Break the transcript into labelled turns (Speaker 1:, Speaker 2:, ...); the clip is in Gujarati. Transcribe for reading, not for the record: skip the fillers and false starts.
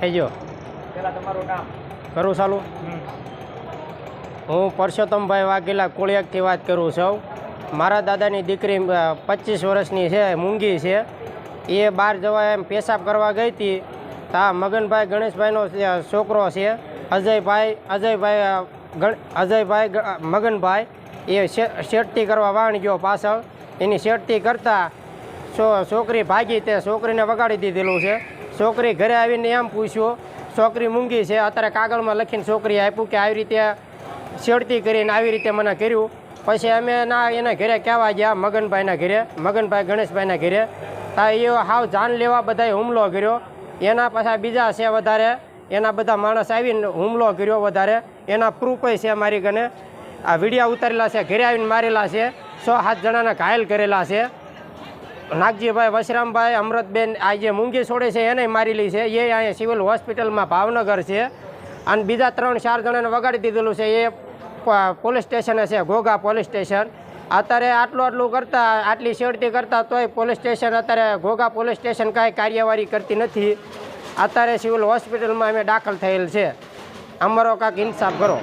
Speaker 1: થઈ ગયો
Speaker 2: પેલા તમારું નામ
Speaker 1: કરું ચાલુ. હું પરસોત્તમભાઈ વાઘેલા કોળિયાકથી વાત કરું છું. મારા દાદાની દીકરી 25 વર્ષની છે, મૂંગી છે. એ બહાર જવા એમ પેશાબ કરવા ગઈ હતી. તા મગનભાઈ ગણેશભાઈનો છોકરો છે, અજયભાઈ મગનભાઈ. એ શેઠતી કરવા વાણ ગયો પાછળ. એની શેઠતી કરતાં છોકરી ભાગી, તે છોકરીને વગાડી દીધેલું છે. છોકરી ઘરે આવીને એમ પૂછ્યું, છોકરી મૂંગી છે. અત્યારે કાગળમાં લખીને છોકરી આપ્યું કે આવી રીતે શેઠતી કરીને આવી રીતે મને કર્યું. પછી અમે એના ઘરે કહેવા ગયા, મગનભાઈના ઘરે, મગનભાઈ ગણેશભાઈના ઘરે. તા એ હાવ જાન લેવા બધાએ હુમલો કર્યો. એના પાછા બીજા છે વધારે, એના બધા માણસ આવીને હુમલો કર્યો વધારે. એના પ્રૂફ છે મારી કને. આ વિડીયા ઉતારેલા છે, ઘરે આવીને મારેલા છે. 6-7 જણાને ઘાયલ કરેલા છે. નાગજીભાઈ, વશરામભાઈ, અમૃતબેન, આ જે મૂંગી છોડે છે એને મારેલી છે. એ અહીંયા સિવિલ હોસ્પિટલમાં ભાવનગર છે. અને બીજા 3-4 જણાને વગાડી દીધેલું છે. એ પોલીસ સ્ટેશને છે, ઘોઘા પોલીસ સ્ટેશન. અત્યારે આટલું કરતાં, આટલી શેડતી કરતાં તોય પોલીસ સ્ટેશન, અત્યારે ઘોઘા પોલીસ સ્ટેશન કાંઈ કાર્યવાહી કરતી નથી. અત્યારે સિવિલ હોસ્પિટલમાં અમે દાખલ થયેલ છે. અમારો કાંઈક ઇન્સાફ કરો.